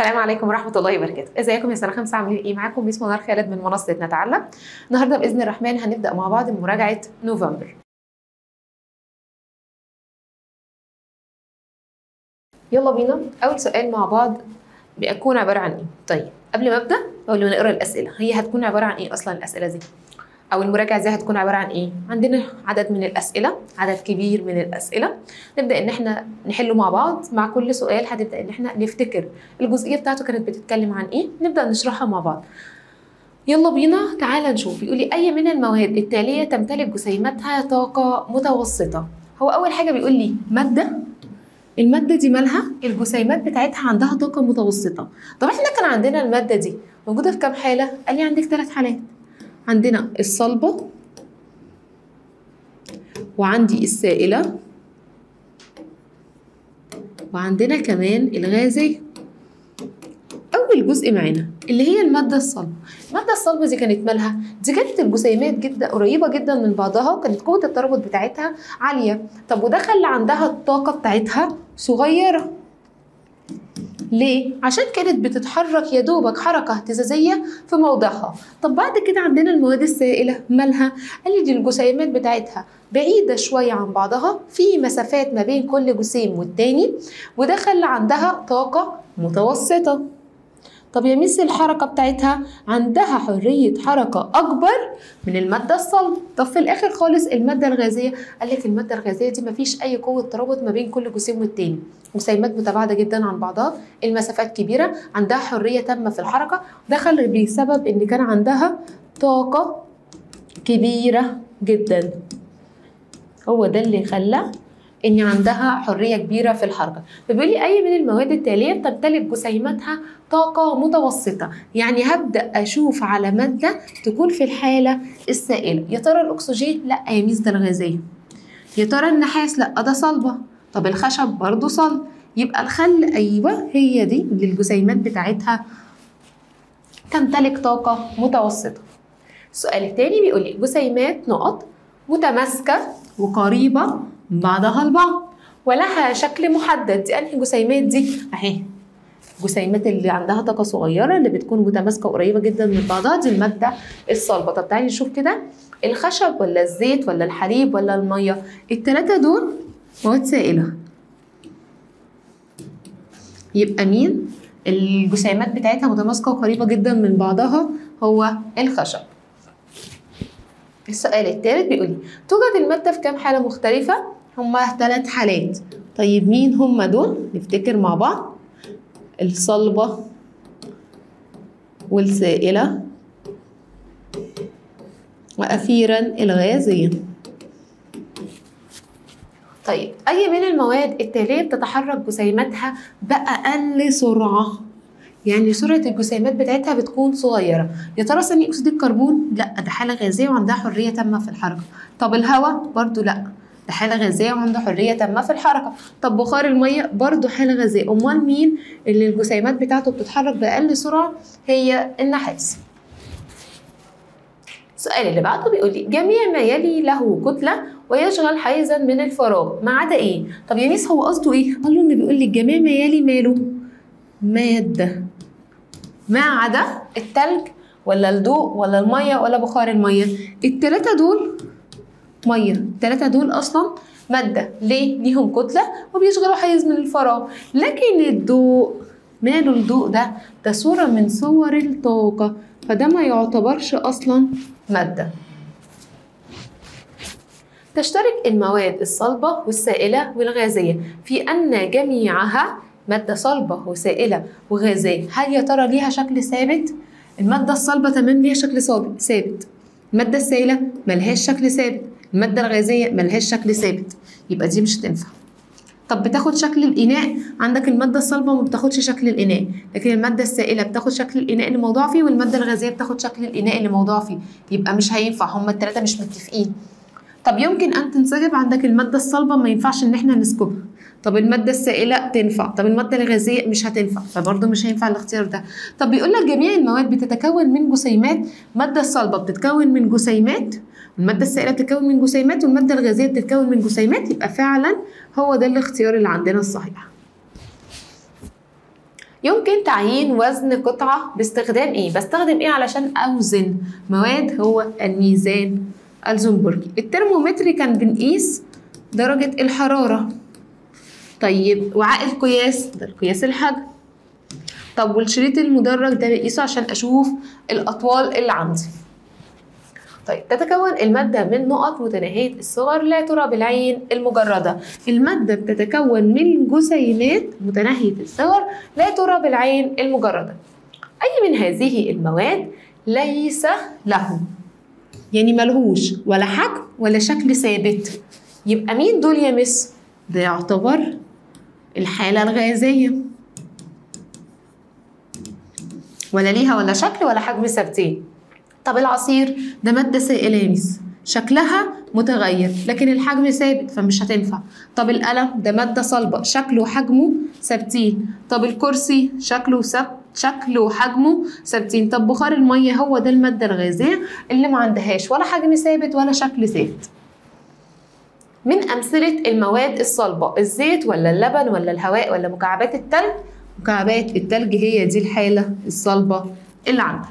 السلام عليكم ورحمة الله وبركاته. ازيكم يا سنة 5 عاملين ايه؟ معاكم ميس منار خالد من منصة نتعلم. النهارده بإذن الرحمن هنبدأ مع بعض مراجعة نوفمبر. يلا بينا. أول سؤال مع بعض بيكون عبارة عن ايه؟ طيب قبل ما أبدأ أول ما نقرا الأسئلة، هي هتكون عبارة عن ايه أصلا الأسئلة دي؟ أو المراجعة دي هتكون عبارة عن ايه؟ عندنا عدد من الأسئلة، عدد كبير من الأسئلة، نبدأ إن احنا نحله مع بعض. مع كل سؤال هنبدأ إن احنا نفتكر الجزئية بتاعته كانت بتتكلم عن ايه، نبدأ نشرحها مع بعض. يلا بينا تعالى نشوف. بيقول لي أي من المواد التالية تمتلك جسيمتها طاقة متوسطة؟ هو أول حاجة بيقول لي مادة، المادة دي مالها؟ الجسيمات بتاعتها عندها طاقة متوسطة. طب احنا كان عندنا المادة دي موجودة في كام حالة؟ قال لي عندك 3 حالات. عندنا الصلبة، وعندي السائلة، وعندنا كمان الغازية. أول جزء معانا اللي هي المادة الصلبة. المادة الصلبة دي كانت مالها؟ دي كانت الجسيمات جدا قريبة جدا من بعضها، وكانت قوة الترابط بتاعتها عالية. طب وده خلى عندها الطاقة بتاعتها صغيرة. ليه؟ عشان كانت بتتحرك يا دوبك حركة اهتزازية في موضعها. طب بعد كده عندنا المواد السائلة مالها؟ قال لي دي الجسيمات بتاعتها بعيدة شوية عن بعضها، في مسافات ما بين كل جسيم والتاني، وده خلى عندها طاقة متوسطة. طب يا ميس الحركة بتاعتها عندها حرية حركة أكبر من المادة الصلبة. طب في الآخر خالص المادة الغازية، قال لك المادة الغازية دي مفيش أي قوة ترابط ما بين كل جسيم والتاني، جسيمات متباعدة جدا عن بعضها، المسافات كبيرة، عندها حرية تامة في الحركة، ده خلى بسبب إن كان عندها طاقة كبيرة جدا. هو ده اللي خلى إن عندها حرية كبيرة في الحركة. فبيقول لي أي من المواد التالية بتمتلك جسيمتها طاقة متوسطة؟ يعني هبدأ أشوف على مادة تكون في الحالة السائلة. يا ترى الأكسجين؟ لأ يا ميس ده الغازية. يا ترى النحاس؟ لأ ده صلبة. طب الخشب برضو صلب. يبقى الخل أيوة هي دي اللي الجسيمات بتاعتها تمتلك طاقة متوسطة. السؤال التاني بيقول لي جسيمات نقط متماسكة وقريبة من بعضها البعض ولها شكل محدد. دي أنهي جسيمات دي؟ أهي جسيمات اللي عندها طاقة صغيرة اللي بتكون متماسكة وقريبة جدا من بعضها، دي المادة الصلبة. طب تعالي نشوف كده، الخشب ولا الزيت ولا الحليب ولا المية؟ التلاتة دول مواد سائلة. يبقى مين الجسيمات بتاعتها متماسكة وقريبة جدا من بعضها؟ هو الخشب. السؤال الثالث بيقول لي توجد المادة في كام حالة مختلفة؟ هما 3 حالات. طيب مين هما دول؟ نفتكر مع بعض. الصلبة والسائلة وأخيرا الغازية. طيب أي من المواد التالية بتتحرك جسيماتها بأقل سرعة؟ يعني سرعة الجسيمات بتاعتها بتكون صغيرة. يا ترى ثاني أكسيد الكربون؟ لأ ده حالة غازية وعندها حرية تامة في الحركة. طب الهواء؟ برضو لأ ده حالة غازية وعنده حرية تامة في الحركة. طب بخار المية؟ برضو حالة غازية. أمال مين اللي الجسيمات بتاعته بتتحرك بأقل سرعة؟ هي النحاس. السؤال اللي بعده بيقول لي جميع ما يلي له كتلة ويشغل حيزا من الفراغ ما عدا ايه؟ طب يا ميس هو قصده ايه؟ قال له انه بيقول لي جميع ما يلي ماله؟ مادة، ما عدا التلج ولا الضوء ولا المية ولا بخار المية. التلاتة دول مية، التلاتة دول أصلا مادة. ليه؟ ليهم كتلة وبيشغلوا حيز من الفراغ. لكن الضوء ماله؟ الضوء ده صورة من صور الطاقة، فده ما يعتبرش أصلا مادة. تشترك المواد الصلبة والسائلة والغازية في أن جميعها مادة صلبة وسائلة وغازية. هل يا ترى ليها شكل ثابت؟ المادة الصلبة تمام ليها شكل ثابت، المادة السائلة ملهاش شكل ثابت، المادة الغازية ملهاش شكل ثابت، يبقى دي مش هتنفع. طب بتاخد شكل الإناء؟ عندك المادة الصلبة ما بتاخدش شكل الإناء، لكن المادة السائلة بتاخد شكل الإناء اللي موضوع فيه، والمادة الغازية بتاخد شكل الإناء اللي موضوع فيه، يبقى مش هينفع، هما التلاتة مش متفقين. طب يمكن أن تنسكب، عندك المادة الصلبة ما ينفعش إن احنا نسكبها، طب المادة السائلة تنفع، طب المادة الغازية مش هتنفع، فبرضه مش هينفع الاختيار ده. طب بيقول لك جميع المواد بتتكون من جسيمات، المادة الصلبة بتتكون من جسيمات، المادة السائلة بتتكون من جسيمات، والمادة الغازية بتتكون من جسيمات، يبقى فعلا هو ده الاختيار اللي عندنا الصحيح. يمكن تعيين وزن قطعة باستخدام ايه؟ بستخدم ايه علشان اوزن مواد؟ هو الميزان الزنبركي. الترمومتر كان بنقيس درجة الحرارة. طيب وعاء القياس ده القياس الحجم. طب والشريط المدرج ده بقيسه عشان اشوف الاطوال اللي عندي. طيب تتكون المادة من نقط متناهية الصغر لا ترى بالعين المجردة. المادة بتتكون من جسيمات متناهية الصغر لا ترى بالعين المجردة. أي من هذه المواد ليس له، يعني ملهوش ولا حجم ولا شكل ثابت، يبقى مين دول يا مس؟ ده يعتبر الحالة الغازية، ولا ليها ولا شكل ولا حجم ثابتين. طب العصير ده مادة سائلة يا مس، شكلها متغير لكن الحجم ثابت فمش هتنفع. طب القلم ده مادة صلبة، شكله وحجمه ثابتين. طب الكرسي شكله وحجمه ثابتين. طب بخار المية هو ده المادة الغازية اللي ما عندهاش ولا حجم ثابت ولا شكل ثابت. من أمثلة المواد الصلبة الزيت ولا اللبن ولا الهواء ولا مكعبات التلج؟ مكعبات التلج هي دي الحالة الصلبة اللي عندنا.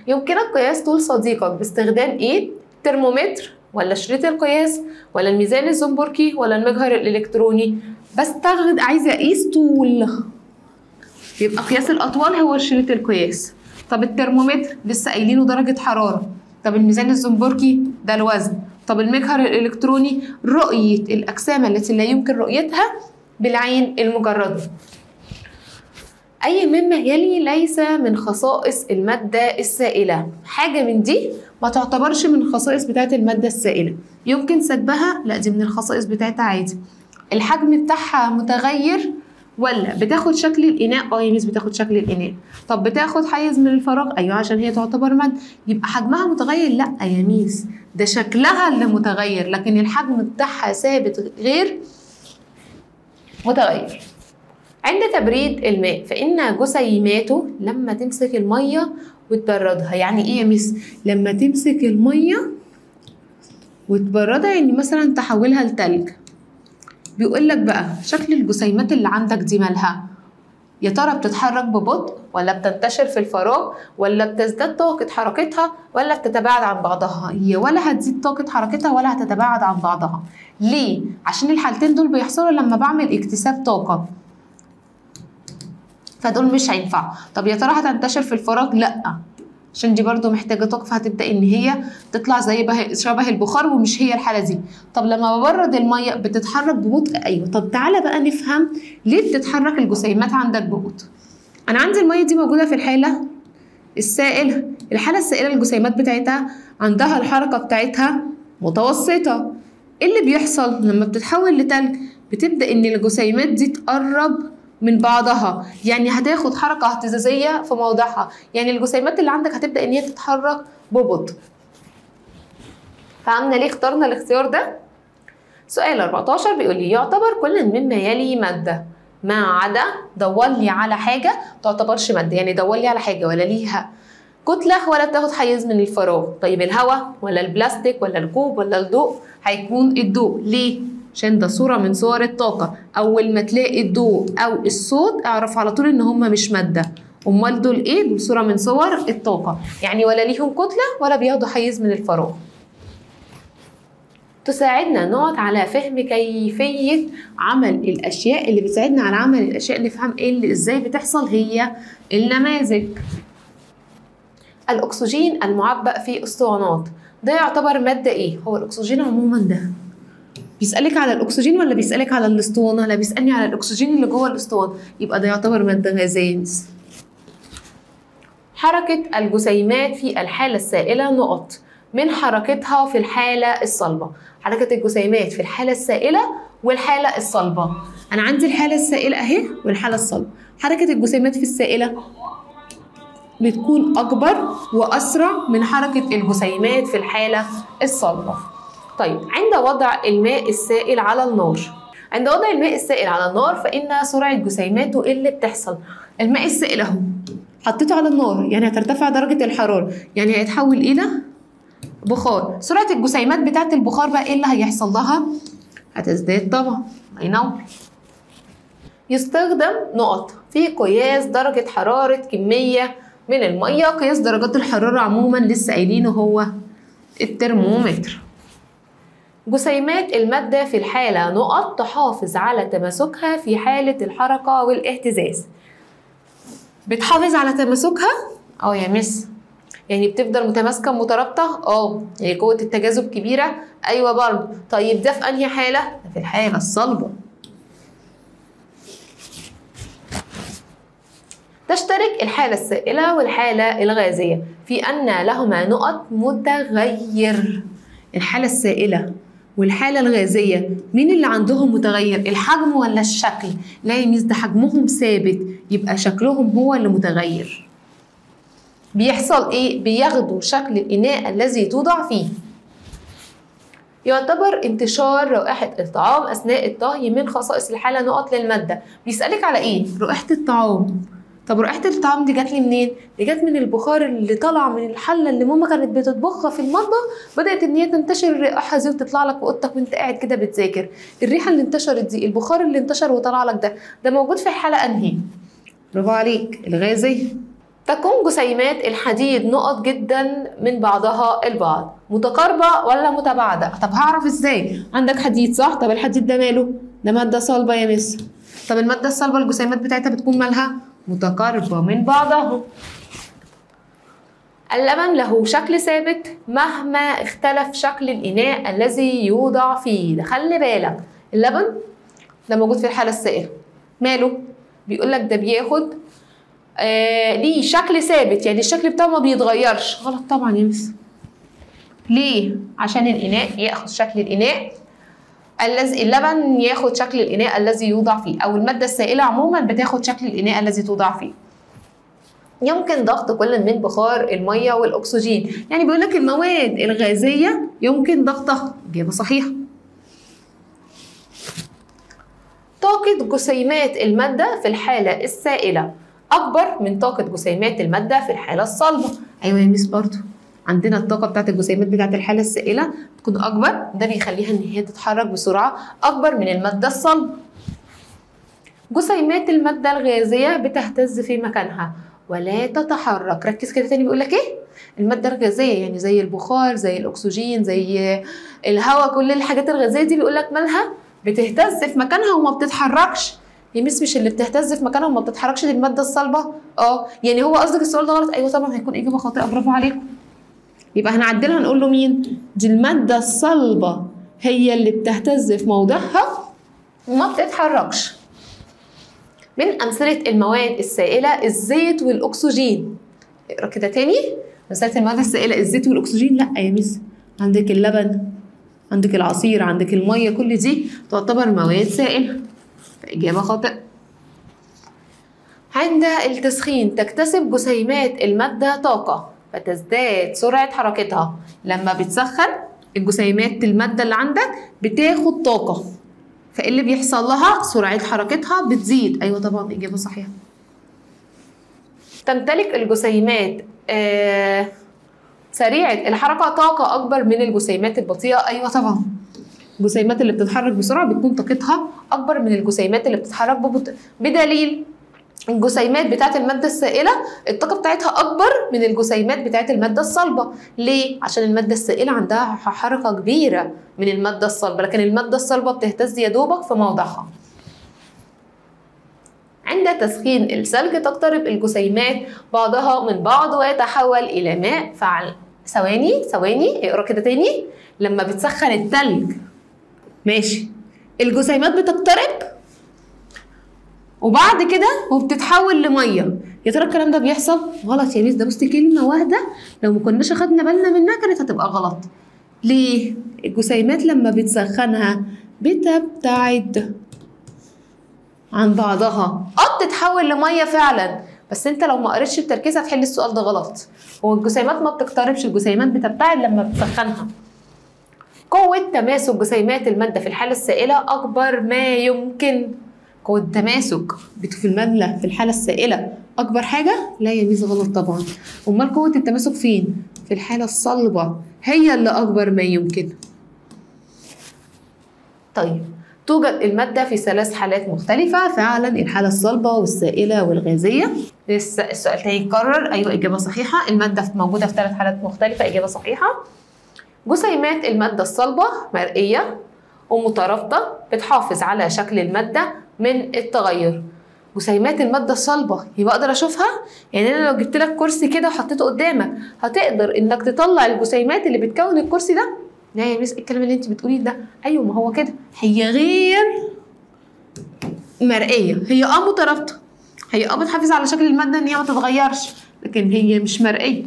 يمكنك قياس طول صديقك باستخدام ايه؟ ترمومتر ولا شريط القياس ولا الميزان الزنبركي ولا المجهر الالكتروني؟ عايزه اقيس طول، يبقى قياس الاطوال هو شريط القياس. طب الترمومتر لسه قايلينه درجه حراره. طب الميزان الزنبركي ده الوزن. طب المجهر الالكتروني رؤيه الاجسام التي لا يمكن رؤيتها بالعين المجرده. أي مما يلي ليس من خصائص المادة السائلة. حاجة من دي ما تعتبرش من الخصائص بتاعة المادة السائلة. يمكن سكبها؟ لا دي من الخصائص بتاعتها عادي. الحجم بتاعها متغير ولا بتاخد شكل الإناء؟ يا ميس بتاخد شكل الإناء. طب بتاخد حيز من الفراغ؟ أيوه عشان هي تعتبر مادة. يبقى حجمها متغير؟ لا يا ميس ده شكلها اللي متغير لكن الحجم بتاعها ثابت غير متغير. عند تبريد الماء فإن جسيماته لما تمسك المية وتبردها. يعني إيه يا مس؟ لما تمسك المية وتبردها يعني مثلا تحولها لتلج. بيقول لك بقى شكل الجسيمات اللي عندك دي مالها؟ يا ترى بتتحرك ببطء ولا بتنتشر في الفراغ ولا بتزداد طاقة حركتها ولا بتتباعد عن بعضها؟ هي ولا هتزيد طاقة حركتها ولا هتتباعد عن بعضها. ليه؟ عشان الحالتين دول بيحصلوا لما بعمل اكتساب طاقة، فدول مش هينفع. طب يا ترى هتنتشر في الفراغ؟ لا عشان دي برضو محتاجه طاقه فهتبدا ان هي تطلع زي شبه البخار ومش هي الحاله دي. طب لما ببرد الميه بتتحرك ببطء؟ ايوه. طب تعالى بقى نفهم ليه بتتحرك الجسيمات عندك ببطء. انا عندي الميه دي موجوده في الحاله السائله. الحاله السائله الجسيمات بتاعتها عندها الحركه بتاعتها متوسطه. ايه اللي بيحصل لما بتتحول لتلج؟ بتبدا ان الجسيمات دي تقرب من بعضها، يعني هتاخد حركة اهتزازية في موضعها، يعني الجسيمات اللي عندك هتبدأ ان هي تتحرك ببطء. فهمنا ليه اخترنا الاختيار ده؟ سؤال 14 بيقول لي يعتبر كل مما يلي مادة ما عدا دور لي على حاجة تعتبرش مادة، يعني دور لي على حاجة ولا ليها كتلة ولا بتاخد حيز من الفراغ. طيب الهواء ولا البلاستيك ولا الكوب ولا الضوء؟ هيكون الضوء. ليه؟ عشان ده صورة من صور الطاقة. أول ما تلاقي الضوء أو الصوت اعرف على طول إن هما مش مادة. أمال دول إيه؟ دول صورة من صور الطاقة، يعني ولا ليهم كتلة ولا بياخدوا حيز من الفراغ. تساعدنا نقعد على فهم كيفية عمل الأشياء. اللي بتساعدنا على عمل الأشياء نفهم إيه اللي إزاي بتحصل هي النماذج. الأكسجين المعبأ في أسطوانات ده يعتبر مادة إيه؟ هو الأكسجين عموما ده بيسألك على الأكسجين ولا بيسألك على الأسطوانة؟ لا بيسألني على الأكسجين اللي جوه الأسطوانة، يبقى ده يعتبر مادة غازية. حركة الجسيمات في الحالة السائلة نقط من حركتها في الحالة الصلبة. حركة الجسيمات في الحالة السائلة والحالة الصلبة. أنا عندي الحالة السائلة أهي والحالة الصلبة. حركة الجسيمات في السائلة بتكون أكبر وأسرع من حركة الجسيمات في الحالة الصلبة. طيب عند وضع الماء السائل على النار. عند وضع الماء السائل على النار فإن سرعة جسيماته اللي بتحصل. الماء السائل أهو حطيته على النار يعني هترتفع درجة الحرارة، يعني هيتحول إلى بخار. سرعة الجسيمات بتاعت البخار بقى إيه اللي هيحصل لها؟ هتزداد طبعا. الله ينور. يستخدم نقط في قياس درجة حرارة كمية من المية. قياس درجات الحرارة عموما لسه قايلينه هو الترمومتر. جسيمات المادة في الحالة نقط تحافظ على تماسكها في حالة الحركة والاهتزاز. بتحافظ على تماسكها؟ يا مس، يعني بتفضل متماسكة مترابطة؟ يعني قوة التجاذب كبيرة؟ أيوة برضه. طيب ده في أنهي حالة؟ ده في الحالة الصلبة. تشترك الحالة السائلة والحالة الغازية في أن لهما نقط متغير. الحالة السائلة والحالة الغازية مين اللي عندهم متغير؟ الحجم ولا الشكل؟ لا يا ميس، ده حجمهم ثابت، يبقى شكلهم هو اللي متغير. بيحصل ايه؟ بياخدوا شكل الإناء الذي توضع فيه. يعتبر انتشار رائحة الطعام أثناء الطهي من خصائص الحالة نقط للمادة. بيسألك على ايه؟ رائحة الطعام. طب رائحة الطعام دي جات لي منين؟ دي جات من البخار اللي طلع من الحلة اللي ماما كانت بتطبخها في المطبخ، بدأت إن هي تنتشر الرائحة دي وتطلع لك في أوضتك وأنت قاعد كده بتذاكر. الريحة اللي انتشرت دي، البخار اللي انتشر وطلع لك ده موجود في الحالة أنهي؟ برافو عليك، الغازية. تكون جسيمات الحديد نقط جدا من بعضها البعض، متقاربة ولا متباعدة؟ طب هعرف ازاي؟ عندك حديد صح؟ طب الحديد ده ماله؟ ده مادة صلبة يا مس. طب المادة الصلبة الجسيمات بتاعتها بتكون مالها؟ متقاربة من بعضها. اللبن له شكل ثابت مهما اختلف شكل الإناء الذي يوضع فيه. ده خلي بالك، اللبن ده موجود في الحالة السائلة، ماله؟ بيقول لك ده بياخد ليه شكل ثابت، يعني الشكل بتاعه ما بيتغيرش. غلط طبعا يا مس. ليه؟ عشان الإناء ياخد شكل الإناء اللبن ياخد شكل الإناء الذي يوضع فيه، أو المادة السائلة عموما بتاخد شكل الإناء الذي توضع فيه. يمكن ضغط كل من بخار المية والأكسجين، يعني بيقول لك المواد الغازية يمكن ضغطها. إجابة صحيحة. طاقة جسيمات المادة في الحالة السائلة أكبر من طاقة جسيمات المادة في الحالة الصلبة. أيوة يا ميس، برضه عندنا الطاقة بتاعت الجسيمات بتاعت الحالة السائلة تكون أكبر، ده بيخليها إن هي تتحرك بسرعة أكبر من المادة الصلبة. جسيمات المادة الغازية بتهتز في مكانها ولا تتحرك. ركز كده تاني، بيقول لك إيه؟ المادة الغازية يعني زي البخار، زي الأكسجين، زي الهواء، كل الحاجات الغازية دي بيقول لك مالها؟ بتهتز في مكانها وما بتتحركش. يا ميس مش اللي بتهتز في مكانها وما بتتحركش دي المادة الصلبة؟ يعني هو قصدك السؤال ده غلط؟ أيوه طبعا هيكون إجابة خاطئة، برافو عليكم. يبقى هنعدلها نقول له مين؟ دي المادة الصلبة هي اللي بتهتز في موضعها وما بتتحركش. من أمثلة المواد السائلة الزيت والأكسجين. اقرا كده تاني. أمثلة المواد السائلة الزيت والأكسجين؟ لأ يا ميس، عندك اللبن، عندك العصير، عندك المية، كل دي تعتبر مواد سائلة، فإجابة خاطئة. عند التسخين تكتسب جسيمات المادة طاقة فتزداد سرعة حركتها. لما بتسخن الجسيمات المادة اللي عندك بتاخد طاقة، فإيه اللي بيحصل لها؟ سرعة حركتها بتزيد. أيوة طبعا إجابة صحيحة. تمتلك الجسيمات سريعة الحركة طاقة أكبر من الجسيمات البطيئة. أيوة طبعا، الجسيمات اللي بتتحرك بسرعة بتكون طاقتها أكبر من الجسيمات اللي بتتحرك ببطء، بدليل الجسيمات بتاعت المادة السائلة الطاقة بتاعتها أكبر من الجسيمات بتاعت المادة الصلبة. ليه؟ عشان المادة السائلة عندها حركة كبيرة من المادة الصلبة، لكن المادة الصلبة بتهتز يا دوبك في موضعها. عند تسخين الثلج تقترب الجسيمات بعضها من بعض ويتحول إلى ماء فعال. ثواني اقرا كده تاني. لما بتسخن الثلج ماشي، الجسيمات بتقترب وبعد كده وبتتحول لميه. يا ترى الكلام ده بيحصل؟ غلط يا ميس، ده بصي كلمه واحده لو ما كناش اخدنا بالنا منها كانت هتبقى غلط. ليه؟ الجسيمات لما بتسخنها بتبتعد عن بعضها. بتتحول لميه فعلا، بس انت لو ما قريتش بتركيز هتحل السؤال ده غلط. هو الجسيمات ما بتقتربش، الجسيمات بتبتعد لما بتسخنها. قوة تماسك جسيمات المادة في الحالة السائلة أكبر ما يمكن. قوة تماسك في المادة في الحالة السائلة أكبر حاجة؟ لا يا ميس غلط طبعا. أمال قوة التماسك فين؟ في الحالة الصلبة، هي اللي أكبر ما يمكن. طيب توجد المادة في 3 حالات مختلفة فعلا، الحالة الصلبة والسائلة والغازية. السؤال تاني يتكرر، أيوة إجابة صحيحة، المادة موجودة في 3 حالات مختلفة، إجابة صحيحة. جسيمات المادة الصلبة مرئية ومترابطة بتحافظ على شكل المادة من التغير. جسيمات المادة الصلبة يبقى أقدر أشوفها، يعني أنا لو جبت لك كرسي كده وحطيته قدامك هتقدر إنك تطلع الجسيمات اللي بتكون الكرسي ده؟ لا يا ميس الكلام اللي أنت بتقوليه ده، أيوه ما هو كده، هي غير مرئية، هي مترابطة، هي بتحافظ على شكل المادة إن هي ما تتغيرش، لكن هي مش مرئية،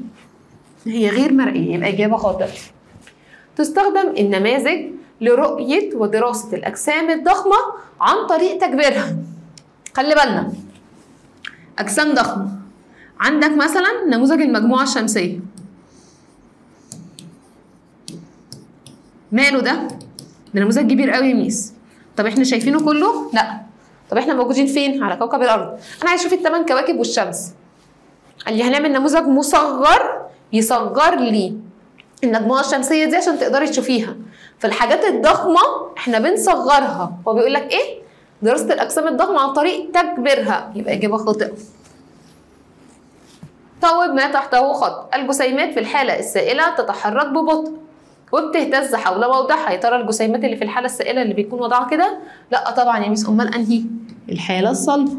هي غير مرئية، يبقى إجابة خاطئة. تستخدم النماذج لرؤية ودراسة الأجسام الضخمة عن طريق تكبيرها. خلي بالنا، أجسام ضخمة، عندك مثلا نموذج المجموعة الشمسية، ماله ده نموذج كبير قوي يا ميس. طب احنا شايفينه كله؟ لا. طب احنا موجودين فين؟ على كوكب الأرض. أنا عايز أشوف ال8 كواكب والشمس. قال لي هنعمل نموذج مصغر يصغر لي المجموعة الشمسية دي عشان تقدري تشوفيها. فالحاجات الضخمة احنا بنصغرها، هو بيقول لك ايه؟ دراسة الأجسام الضخمة عن طريق تكبيرها، يبقى إجابة خاطئة. طوب ما تحته خط. الجسيمات في الحالة السائلة تتحرك ببطء وبتهتز حول موضعها. يا ترى الجسيمات اللي في الحالة السائلة اللي بيكون وضعها كده؟ لا طبعا يا ميس، أمال أنهي؟ الحالة الصلبة.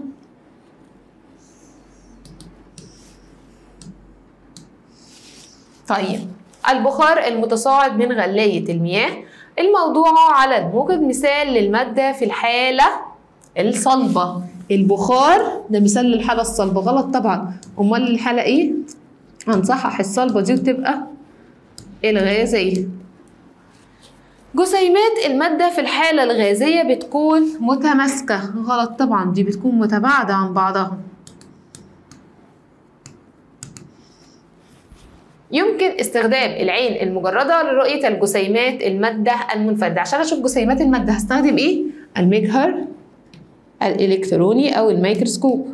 طيب البخار المتصاعد من غلاية المياه الموضوعة على الموجب مثال للمادة في الحالة الصلبة. البخار ده مثال للحالة الصلبة، غلط طبعا، أمال الحالة إيه؟ هنصحح الصلبة دي وتبقى الغازية. جسيمات المادة في الحالة الغازية بتكون متماسكة، غلط طبعا، دي بتكون متباعدة عن بعضها. يمكن استخدام العين المجردة لرؤية الجسيمات المادة المنفردة. عشان أشوف جسيمات المادة هستخدم إيه؟ المجهر الإلكتروني أو الميكروسكوب.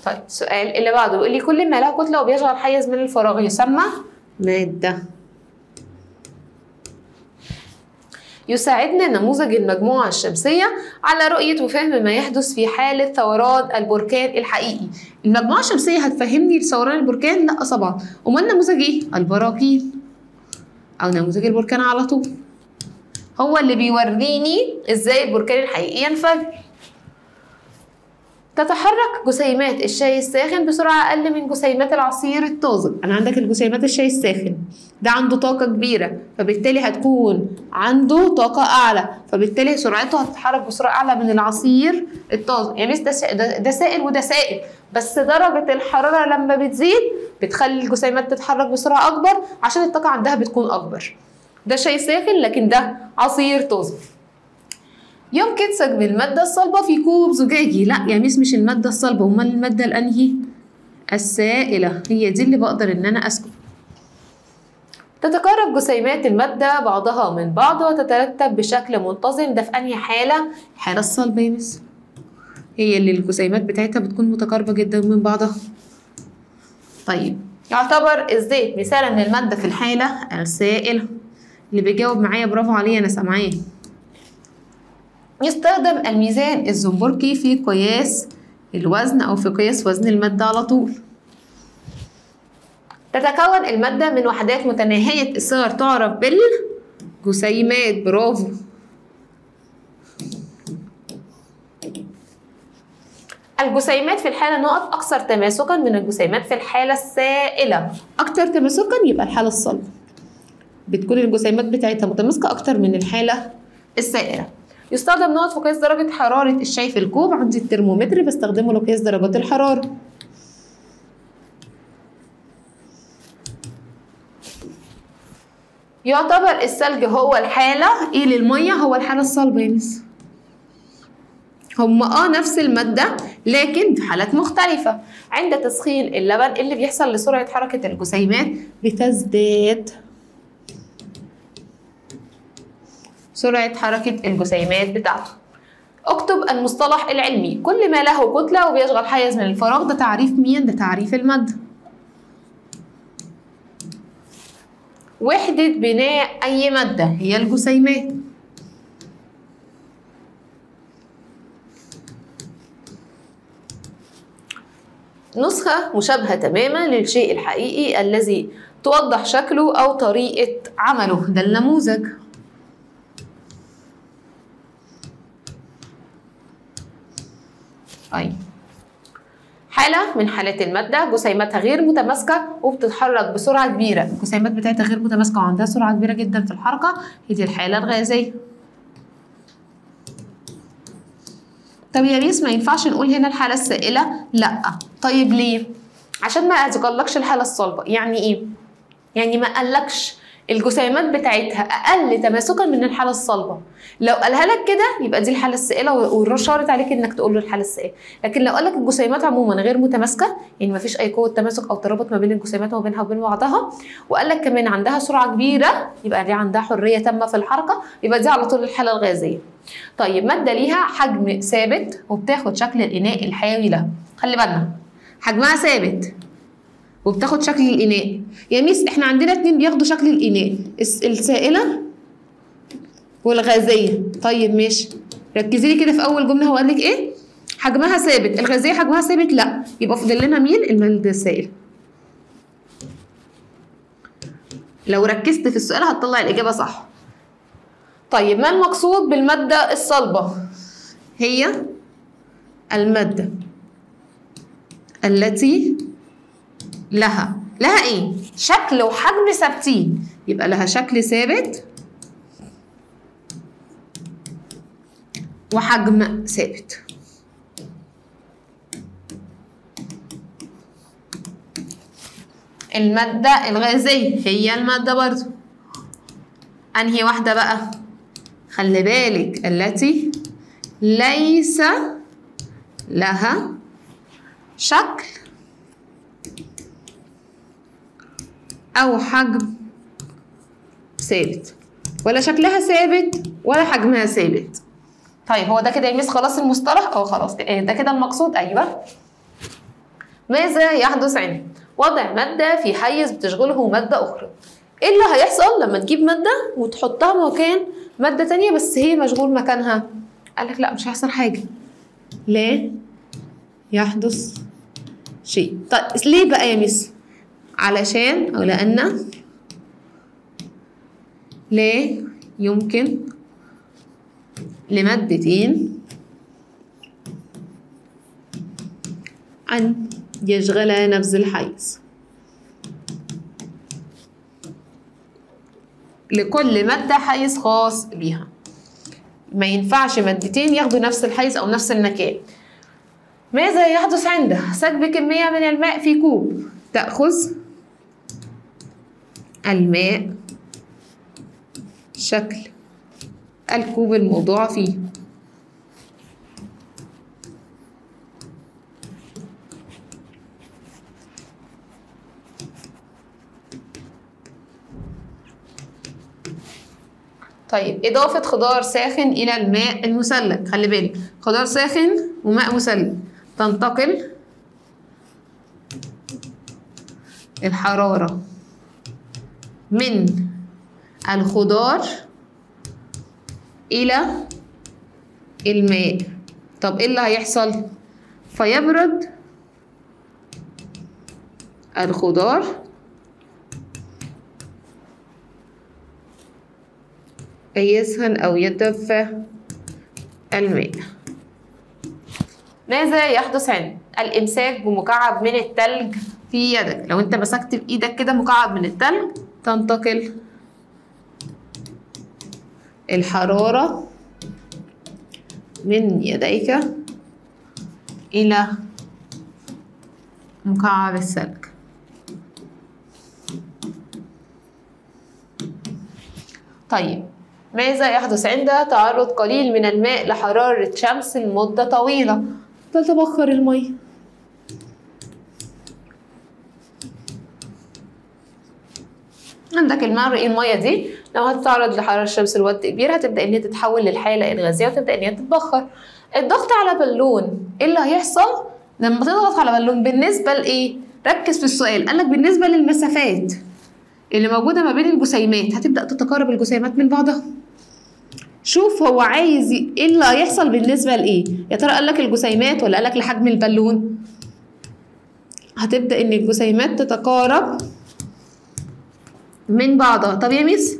طيب السؤال اللي بعده بيقول لي كل ما له كتلة وبيشغل حيز من الفراغ يسمى مادة. يساعدنا نموذج المجموعة الشمسية على رؤية وفهم ما يحدث في حالة ثوران البركان الحقيقي. المجموعة الشمسية هتفهمني ثوران البركان؟ لا طبعا. أمال نموذج إيه؟ البراكين أو نموذج البركان على طول، هو اللي بيوريني إزاي البركان الحقيقي ينفجر. تتحرك جسيمات الشاي الساخن بسرعة أقل من جسيمات العصير الطازج. أنا عندك الجسيمات الشاي الساخن ده عنده طاقة كبيرة، فبالتالي هتكون عنده طاقة أعلى، فبالتالي سرعته هتتحرك بسرعة أعلى من العصير الطازج. يعني ده سائل وده سائل، بس درجة الحرارة لما بتزيد بتخلي الجسيمات تتحرك بسرعة أكبر عشان الطاقة عندها بتكون أكبر. ده شاي ساخن لكن ده عصير طازج. يمكن سكب المادة الصلبة في كوب زجاجي. لا يا ميس مش المادة الصلبة، امال المادة الأنهي؟ السائلة، هي دي اللي بقدر إن أنا أسكب. تتقارب جسيمات المادة بعضها من بعض وتترتب بشكل منتظم. ده في أنهي حالة؟ الحالة الصلبة يا ميس، هي اللي الجسيمات بتاعتها بتكون متقاربة جدا من بعضها. طيب يعتبر الزيت مثالا للمادة في الحالة السائلة. اللي بيجاوب معايا برافو عليه، أنا سامعاه. يستخدم الميزان الزنبركي في قياس الوزن أو في قياس وزن المادة على طول. تتكون المادة من وحدات متناهية الصغر تعرف بالجسيمات، برافو. الجسيمات في الحالة نقط أكثر تماسكا من الجسيمات في الحالة السائلة. أكثر تماسكا يبقى الحالة الصلبة، بتكون الجسيمات بتاعتها متماسكة أكتر من الحالة السائلة. يستخدم نقط في قياس درجة حرارة الشاي في الكوب. عندي الترمومتر بستخدمه لقياس درجات الحرارة. يعتبر الثلج هو الحالة ايه للمية؟ هو الحالة الصلبة يا مس. هما نفس المادة لكن في حالات مختلفة. عند تسخين اللبن اللي بيحصل لسرعة حركة الجسيمات بتزداد سرعة حركة الجسيمات بتاعته. اكتب المصطلح العلمي. كل ما له كتلة وبيشغل حيز من الفراغ. ده تعريف مين؟ ده تعريف المادة. وحدة بناء أي مادة هي الجسيمات. نسخة مشابهة تماما للشيء الحقيقي الذي توضح شكله أو طريقة عمله. ده النموذج. طيب، حالة من حالات المادة جسيماتها غير متماسكة وبتتحرك بسرعة كبيرة. الجسيمات بتاعتها غير متماسكة وعندها سرعة كبيرة جدا في الحركة. هي دي الحالة الغازية. طب يا ميس ما ينفعش نقول هنا الحالة السائلة؟ لأ. طيب ليه؟ عشان ما أذكرلكش الحالة الصلبة. يعني إيه؟ يعني ما قالكش الجسيمات بتاعتها أقل تماسكا من الحالة الصلبة. لو قالها لك كده يبقى دي الحالة السائلة وشارط عليك إنك تقول له الحالة السائلة. لكن لو قالك الجسيمات عموما غير متماسكة، يعني ما فيش أي قوة تماسك أو ترابط ما بين الجسيمات وما بينها وبين بعضها، وقالك كمان عندها سرعة كبيرة، يبقى دي عندها حرية تامة في الحركة، يبقى دي على طول الحالة الغازية. طيب، مادة ليها حجم ثابت وبتاخد شكل الإناء الحيوي لها. خلي بالنا حجمها ثابت وبتاخد شكل الإناء. يا ميس احنا عندنا اتنين بياخدوا شكل الإناء، السائلة والغازية. طيب ماشي، ركزي لي كده في أول جملة. هو قال لك إيه؟ حجمها ثابت. الغازية حجمها ثابت؟ لا. يبقى فاضل لنا مين؟ المادة السائلة. لو ركزت في السؤال هتطلع الإجابة صح. طيب، ما المقصود بالمادة الصلبة؟ هي المادة التي لها ايه؟ شكل وحجم ثابتين. يبقى لها شكل ثابت وحجم ثابت. المادة الغازية هي المادة برضو. أنهي واحدة بقى؟ خلي بالك، التي ليس لها شكل أو حجم ثابت. ولا شكلها ثابت ولا حجمها ثابت. طيب، هو ده كده يا ميس خلاص المصطلح؟ خلاص ده كده المقصود. أيوه. ماذا يحدث عند وضع مادة في حيز بتشغله مادة أخرى؟ إيه اللي هيحصل لما تجيب مادة وتحطها مكان مادة تانية بس هي مشغول مكانها؟ قالك لا، مش هيحصل حاجة. لا يحدث شيء. طيب ليه بقى يا ميس؟ علشان أو لأن لا يمكن لمادتين أن يشغلا نفس الحيز. لكل مادة حيز خاص بيها. ما ينفعش مادتين ياخدوا نفس الحيز أو نفس المكان. ماذا يحدث عند سكب كمية من الماء في كوب؟ تأخذ الماء شكل الكوب الموضوع فيه. طيب، إضافة خضار ساخن إلى الماء المسلك. خلي بالك، خضار ساخن وماء مسلك، تنتقل الحرارة من الخضار إلى الماء. طب إيه اللي هيحصل؟ فيبرد الخضار يسخن أو يدفى الماء. ماذا يحدث عند الإمساك بمكعب من التلج في يدك؟ لو أنت مسكت بإيدك كده مكعب من التلج، تنتقل الحرارة من يديك إلى مكعب الثلج. طيب، ماذا يحدث عند تعرض قليل من الماء لحرارة شمس لمدة طويلة؟ تتبخر المية. عندك المية دي لو هتتعرض لحرارة الشمس لوقت كبير هتبدأ إن هي تتحول للحالة الغازية وتبدأ إن هي تتبخر. الضغط على بالون إيه اللي هيحصل لما تضغط على بالون بالنسبة لإيه؟ ركز في السؤال، قالك بالنسبة للمسافات اللي موجودة ما بين الجسيمات هتبدأ تتقارب الجسيمات من بعضها. شوف هو عايز إيه اللي هيحصل بالنسبة لإيه؟ يا ترى قالك الجسيمات ولا قالك لحجم البالون؟ هتبدأ إن الجسيمات تتقارب من بعضها. طب يا ميس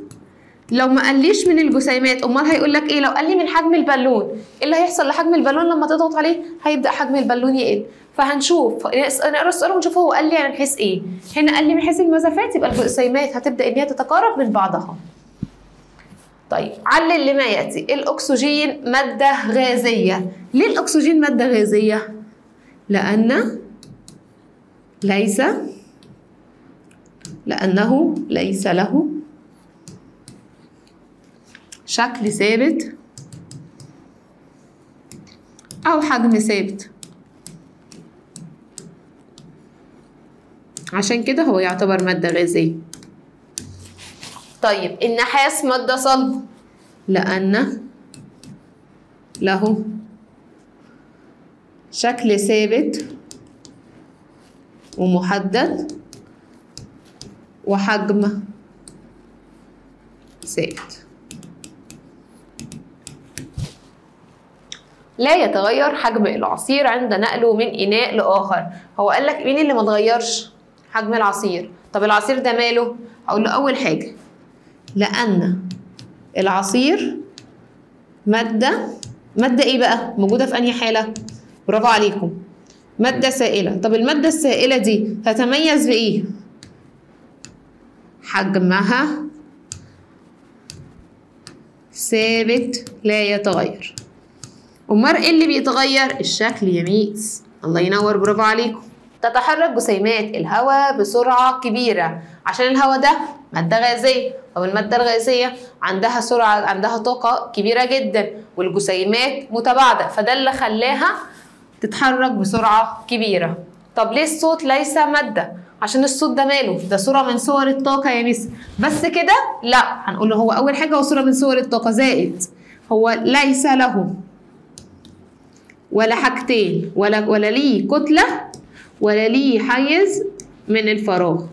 لو ما قاليش من الجسيمات امال هيقول لك ايه؟ لو قال لي من حجم البالون، ايه اللي هيحصل لحجم البالون لما تضغط عليه؟ هيبدا حجم البالون يقل. فهنشوف نقرا السؤال ونشوف هو قال لي من حيث ايه. هنا قال لي من حيث المسافات، يبقى الجسيمات هتبدا ان هي تتقارب من بعضها. طيب علل لما ياتي. الاكسجين ماده غازيه. ليه الاكسجين ماده غازيه؟ لانه ليس له شكل ثابت أو حجم ثابت، عشان كده هو يعتبر مادة غازية. طيب النحاس مادة صلبة لأن له شكل ثابت ومحدد وحجم ثابت. لا يتغير حجم العصير عند نقله من إناء لآخر. هو قال لك مين اللي ما اتغيرش؟ حجم العصير. طب العصير ده ماله؟ هقول له أول حاجة لأن العصير مادة إيه بقى؟ موجودة في أنهي حالة؟ برافو عليكم، مادة سائلة. طب المادة السائلة دي تتميز بإيه؟ حجمها ثابت لا يتغير. امال ايه اللي بيتغير؟ الشكل يا ميس. الله ينور، برافو عليكم. تتحرك جسيمات الهواء بسرعة كبيرة عشان الهواء ده مادة غازية، أو المادة الغازية عندها سرعة، عندها طاقة كبيرة جدا والجسيمات متباعدة، فده اللي خلاها تتحرك بسرعة كبيرة. طب ليه الصوت ليس مادة؟ عشان الصوت ده ماله؟ ده صورة من صور الطاقة يا ميس. بس كده؟ لا، هنقول له هو أول حاجة هو صورة من صور الطاقة، زائد هو ليس له ولا حاجتين ولا ليه كتلة ولا ليه حيز من الفراغ.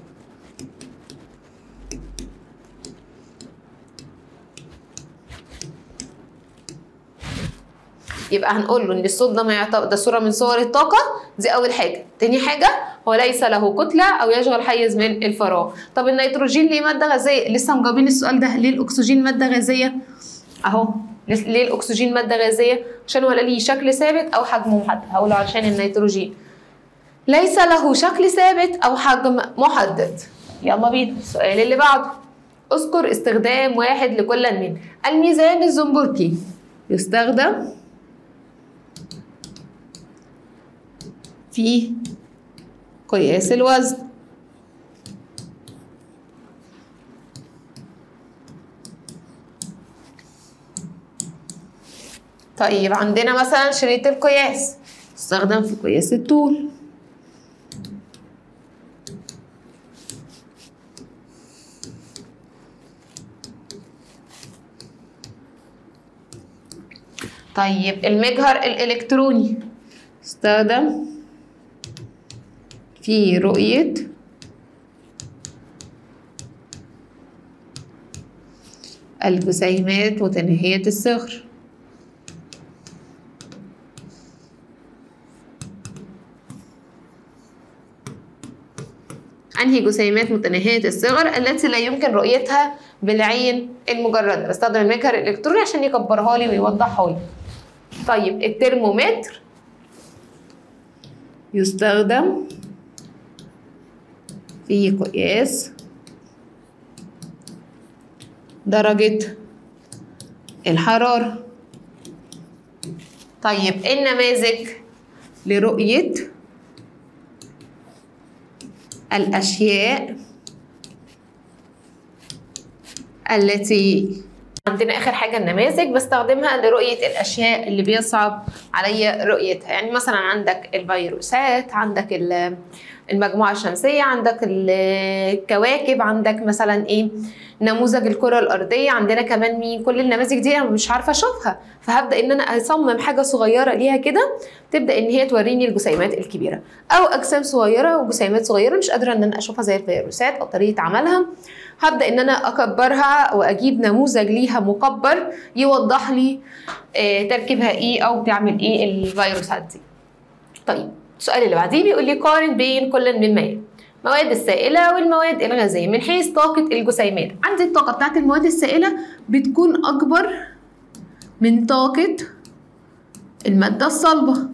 يبقى هنقول له ان الصوت ده ما يعتبر ده صورة من صور الطاقة، دي أول حاجة. تاني حاجة هو ليس له كتلة أو يشغل حيز من الفراغ. طب النيتروجين ليه مادة غازية؟ لسه مجاوبين السؤال ده. ليه الأكسجين مادة غازية؟ أهو. ليه الأكسجين مادة غازية؟ عشان ولا ليه شكل ثابت أو حجم محدد. هقول عشان النيتروجين ليس له شكل ثابت أو حجم محدد. يلا بينا السؤال اللي بعده. اذكر استخدام واحد لكل من. الميزان الزنبركي يستخدم في قياس الوزن. طيب عندنا مثلا شريط القياس يستخدم في قياس الطول. طيب المجهر الإلكتروني يستخدم في رؤية الجسيمات متناهية الصغر. أنهي جسيمات متناهية الصغر؟ التي لا يمكن رؤيتها بالعين المجردة. بستخدم المجهر الإلكتروني عشان يكبرها لي ويوضحها لي. طيب الترمومتر يستخدم في قياس درجة الحرارة. طيب النماذج لرؤية الأشياء التي عندنا اخر حاجه النماذج، بستخدمها لرؤيه الاشياء اللي بيصعب عليا رؤيتها. يعني مثلا عندك الفيروسات، عندك المجموعه الشمسيه، عندك الكواكب، عندك مثلا ايه نموذج الكره الارضيه، عندنا كمان مين. كل النماذج دي انا مش عارفه اشوفها، فهبدا ان انا اصمم حاجه صغيره ليها كده تبدا ان هي توريني الجسيمات الكبيره، او اجسام صغيره وجسيمات صغيره مش قادره ان انا اشوفها زي الفيروسات او طريقه عملها. هبدا ان انا اكبرها واجيب نموذج ليها مكبر يوضح لي تركيبها ايه او بتعمل ايه الفيروسات دي. طيب السؤال اللي بعديه بيقول لي قارن بين كل مما يلي: المواد السائله والمواد الغازيه من حيث طاقه الجسيمات. عندي الطاقه بتاعت المواد السائله بتكون اكبر من طاقه الماده الصلبه.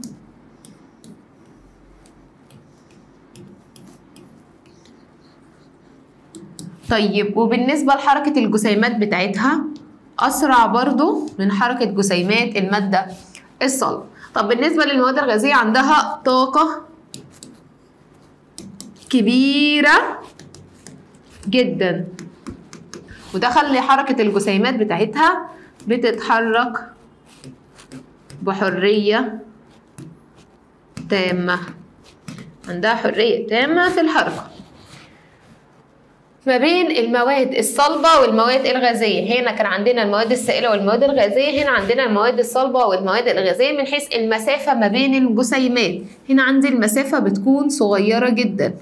طيب وبالنسبة لحركة الجسيمات بتاعتها أسرع برضو من حركة جسيمات المادة الصلبة. طب بالنسبة للمواد الغازية عندها طاقة كبيرة جدا، وده خلي حركة الجسيمات بتاعتها بتتحرك بحرية تامة، عندها حرية تامة في الحركة. ما بين المواد الصلبة والمواد الغازية، هنا كان عندنا المواد السائلة والمواد الغازية، هنا عندنا المواد الصلبة والمواد الغازية من حيث المسافة ما بين الجسيمات. هنا عندي المسافة بتكون صغيرة جدا،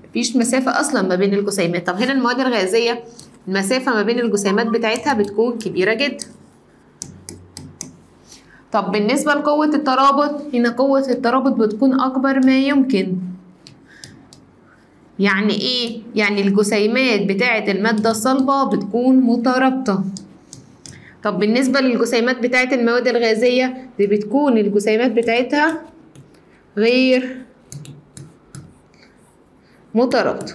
مفيش مسافة أصلا ما بين الجسيمات. طب هنا المواد الغازية المسافة ما بين الجسيمات بتاعتها بتكون كبيرة جدا. طب بالنسبة لقوة الترابط، هنا قوة الترابط بتكون أكبر ما يمكن. يعني ايه؟ يعني الجسيمات بتاعة المادة الصلبة بتكون مترابطة. طب بالنسبة للجسيمات بتاعة المواد الغازية دي بتكون الجسيمات بتاعتها غير مترابطة.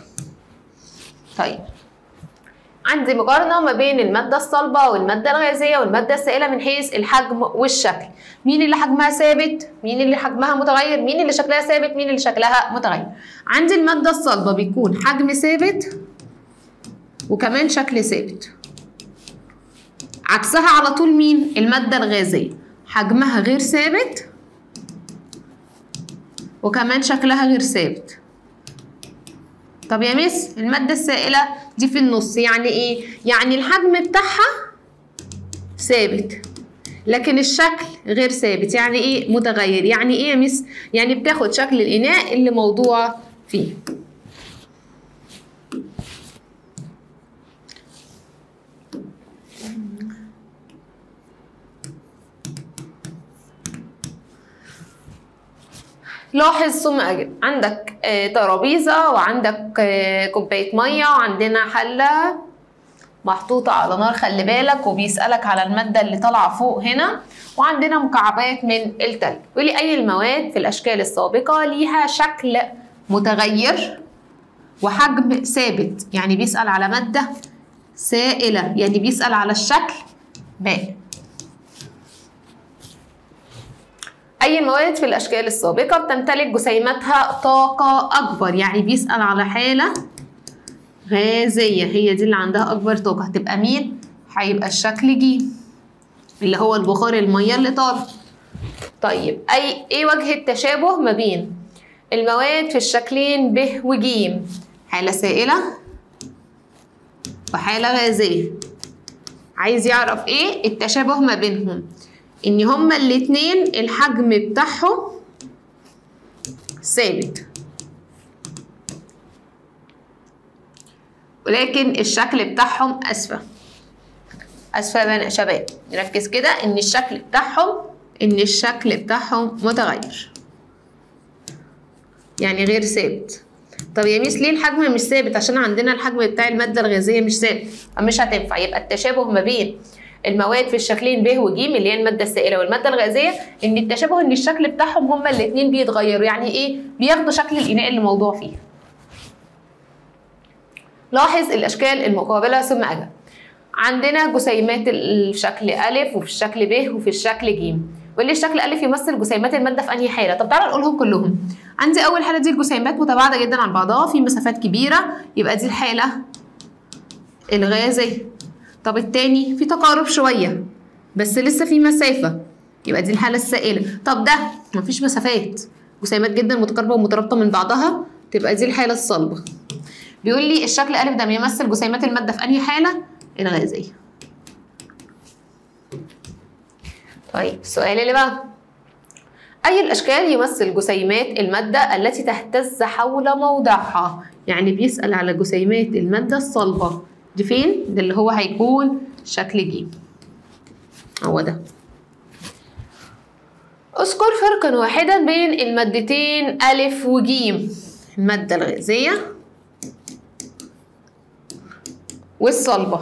طيب عندي مقارنة ما بين المادة الصلبة والمادة الغازية والمادة السائلة من حيث الحجم والشكل. مين اللي حجمها ثابت؟ مين اللي حجمها متغير؟ مين اللي شكلها ثابت؟ مين اللي شكلها متغير؟ عندي المادة الصلبة بيكون حجم ثابت وكمان شكل ثابت. عكسها على طول مين؟ المادة الغازية حجمها غير ثابت وكمان شكلها غير ثابت. طب يا مس المادة السائلة دي في النص، يعني ايه؟ يعني الحجم بتاعها ثابت لكن الشكل غير ثابت. يعني ايه متغير؟ يعني ايه يا مس؟ يعني بتاخد شكل الإناء اللي موضوع فيه. لاحظ ثم أجب. عندك ترابيزة وعندك كوباية مية وعندنا حلة محطوطة على نار، خلي بالك، وبيسألك على المادة اللي طالعة فوق هنا، وعندنا مكعبات من التلج. يقول لي أي المواد في الأشكال السابقة ليها شكل متغير وحجم ثابت. يعني بيسأل على مادة سائلة، يعني بيسأل على الشكل مائي. أي المواد في الأشكال السابقة بتمتلك جسيماتها طاقة أكبر، يعني بيسأل على حالة غازية هي دي اللي عندها أكبر طاقة. هتبقى مين؟ هيبقى الشكل ج اللي هو البخار المية اللي طالع. طيب إيه وجه التشابه ما بين المواد في الشكلين ب وج؟ حالة سائلة وحالة غازية. عايز يعرف إيه التشابه ما بينهم؟ إن هما الاتنين الحجم بتاعهم ثابت ولكن الشكل بتاعهم أسفة يا شباب. نركز كده إن الشكل بتاعهم متغير، يعني غير ثابت. طب يا ميس ليه الحجم مش ثابت؟ عشان عندنا الحجم بتاع المادة الغازية مش ثابت، مش هتنفع. يبقى التشابه ما بين المواد في الشكلين ب وج اللي هي المادة السائلة والمادة الغازية إن التشابه إن الشكل بتاعهم هما الاتنين بيتغيروا. يعني إيه؟ بياخدوا شكل الإناء اللي موضوع فيه. لاحظ الأشكال المقابلة ثم أجب. عندنا جسيمات الشكل أ وفي الشكل ب وفي الشكل ج. واللي الشكل أ يمثل جسيمات المادة في أنهي حالة؟ طب تعالوا نقولهم كلهم. عندي أول حالة دي الجسيمات متباعدة جدا عن بعضها في مسافات كبيرة، يبقى دي الحالة الغازية. طب التاني في تقارب شوية بس لسه في مسافة، يبقى دي الحالة السائلة. طب ده مفيش مسافات، جسيمات جدا متقاربة ومترابطة من بعضها، تبقى دي الحالة الصلبة. بيقول لي الشكل أ ده بيمثل جسيمات المادة في أنهي حالة؟ الغازية. طيب السؤال اللي بعده، أي الأشكال يمثل جسيمات المادة التي تهتز حول موضعها؟ يعني بيسأل على جسيمات المادة الصلبة دي فين؟ ده اللي هو هيكون شكل ج، هو ده. اذكر فرقا واحدا بين المادتين أ وج. المادة الغازية والصلبة.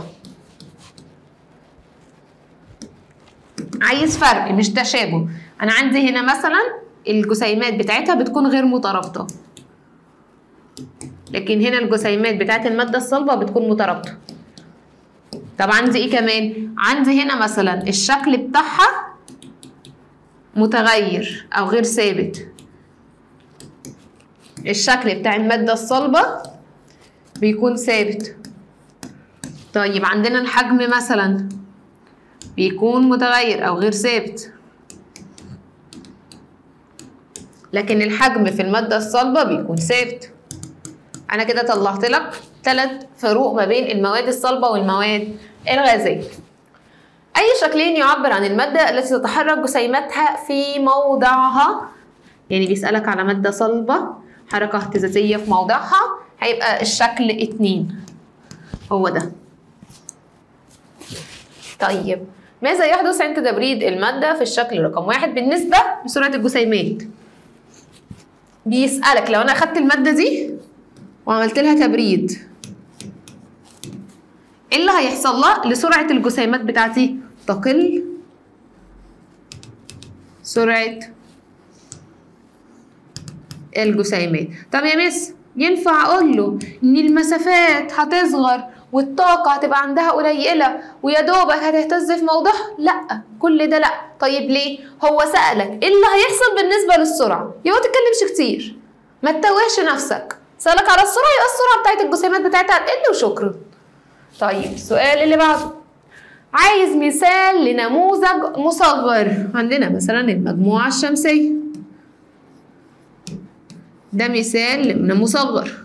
عايز فرق مش تشابه. أنا عندي هنا مثلا الجسيمات بتاعتها بتكون غير مترابطة، لكن هنا الجسيمات بتاعت المادة الصلبة بتكون مترابطة. طب عندي ايه كمان؟ عندي هنا مثلا الشكل بتاعها متغير أو غير ثابت. الشكل بتاع المادة الصلبة بيكون ثابت. طيب عندنا الحجم مثلا بيكون متغير أو غير ثابت، لكن الحجم في المادة الصلبة بيكون ثابت. أنا كده طلعت لك 3 فروق ما بين المواد الصلبة والمواد الغازية. أي شكلين يعبر عن المادة التي تتحرك جسيماتها في موضعها؟ يعني بيسألك على مادة صلبة حركة اهتزازية في موضعها، هيبقى الشكل 2 هو ده. طيب ماذا يحدث عند تبريد المادة في الشكل رقم 1 بالنسبة لسرعة الجسيمات؟ بيسألك لو أنا أخدت المادة دي وعملت لها تبريد، ايه اللي هيحصل لها لسرعة الجسيمات بتاعتي؟ تقل سرعة الجسيمات. طب يا مس ينفع اقول له ان المسافات هتصغر والطاقة هتبقى عندها قليلة ويا دوبك هتهتز في موضعها؟ لا، كل ده لا. طيب ليه؟ هو سألك ايه اللي هيحصل بالنسبة للسرعة، يبقى ما تتكلمش كتير، ما تتوهش نفسك. سألك على السرعة يبقى السرعة بتاعت الجسيمات بتاعتها هتقل وشكرا. طيب السؤال اللي بعده، عايز مثال لنموذج مصغر. عندنا مثلا المجموعة الشمسية، ده مثال لمصغر.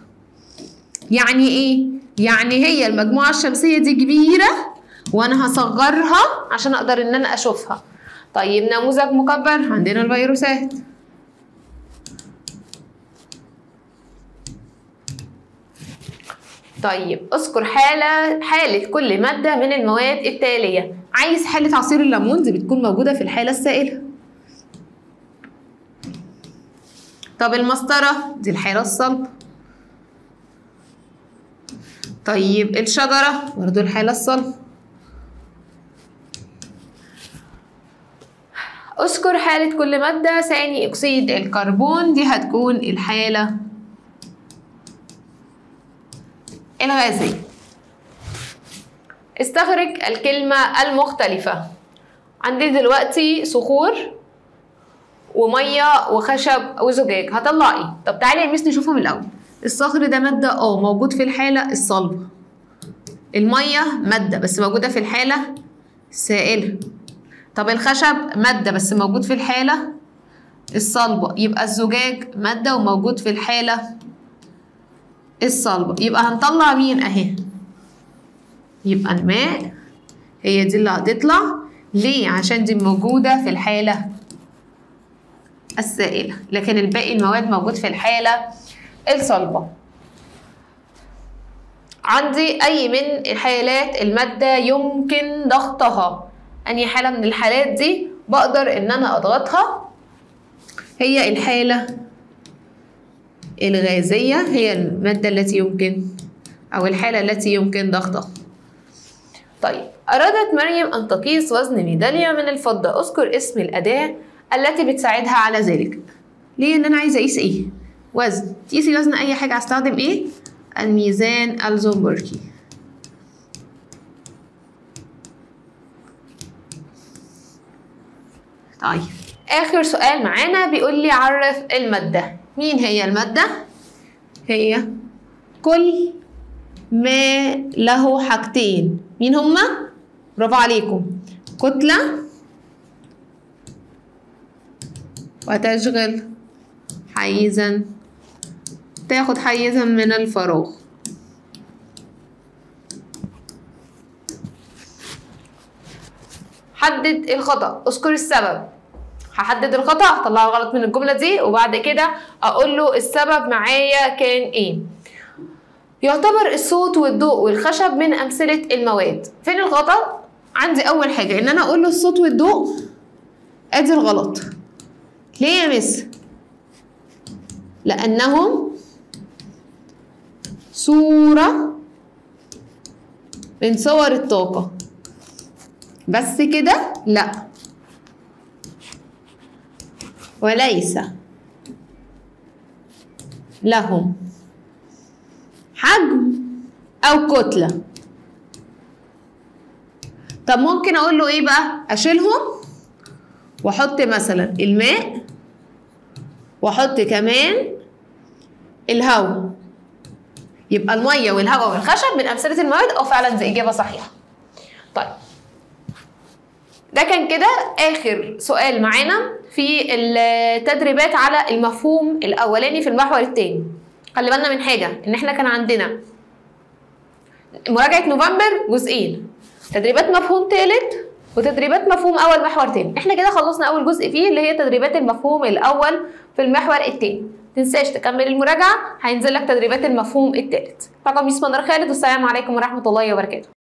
يعني ايه؟ يعني هي المجموعة الشمسية دي كبيرة وانا هصغرها عشان اقدر ان انا اشوفها. طيب نموذج مكبر، عندنا الفيروسات. طيب اذكر حالة كل مادة من المواد التالية. عايز حالة عصير الليمون، دي بتكون موجودة في الحالة السائلة. طب المسطرة دي الحالة الصلبة. طيب الشجرة برضو الحالة الصلبة. اذكر حالة كل مادة ثاني اكسيد الكربون، دي هتكون الحالة الغازية. استخرج الكلمة المختلفة. عندي دلوقتي صخور ومية وخشب وزجاج، هطلع ايه؟ طب تعالي يا ميس نشوفهم الأول. الصخر ده مادة موجود في الحالة الصلبة. المية مادة بس موجودة في الحالة السائلة. طب الخشب مادة بس موجود في الحالة الصلبة، يبقى الزجاج مادة وموجود في الحالة الصلبة. يبقى هنطلع مين اهي؟ يبقى الماء هي دي اللي هتطلع. ليه؟ عشان دي موجودة في الحالة السائلة، لكن الباقي المواد موجود في الحالة الصلبة. عندي أي من الحالات المادة يمكن ضغطها؟ أي حالة من الحالات دي بقدر إن أنا أضغطها؟ هي الحالة الغازية، هي المادة التي يمكن أو الحالة التي يمكن ضغطها. طيب أرادت مريم أن تقيس وزن ميدالية من الفضة، أذكر اسم الأداة التي بتساعدها على ذلك. ليه؟ إن أنا عايزة أقيس إيه؟ وزن. تقيسي وزن أي حاجة هستخدم إيه؟ الميزان الزومبركي. طيب آخر سؤال معانا بيقول لي عرف المادة. مين هي المادة؟ هي كل ما له حاجتين. مين هما؟ برافو عليكم. كتلة وتشغل حيزا، تاخد حيزا من الفراغ. حدد الخطأ، اذكر السبب. هحدد الخطأ، هطلعه غلط من الجملة دي، وبعد كده اقول له السبب معايا كان ايه. يعتبر الصوت والضوء والخشب من امثلة المواد. فين الخطأ؟ عندي اول حاجة ان انا اقول له الصوت والضوء، ادي الغلط. ليه يا مس؟ لانهم صورة من صور الطاقة. بس كده؟ لا، وليس لهم حجم او كتلة. طب ممكن اقول له ايه بقى؟ اشيلهم واحط مثلا الماء واحط كمان الهواء، يبقى الميه والهواء والخشب من امثله المواد. فعلا دي اجابه صحيحه. طيب ده كان كده اخر سؤال معانا في التدريبات على المفهوم الاولاني في المحور الثاني. خلي بالنا من حاجه، ان احنا كان عندنا مراجعه نوفمبر جزئين، تدريبات مفهوم ثالث وتدريبات مفهوم اول محور ثاني. احنا كده خلصنا اول جزء فيه اللي هي تدريبات المفهوم الاول في المحور الثاني. متنساش تكمل المراجعه، هينزل لك تدريبات المفهوم الثالث. رقم ميس منار خالد، والسلام عليكم ورحمه الله وبركاته.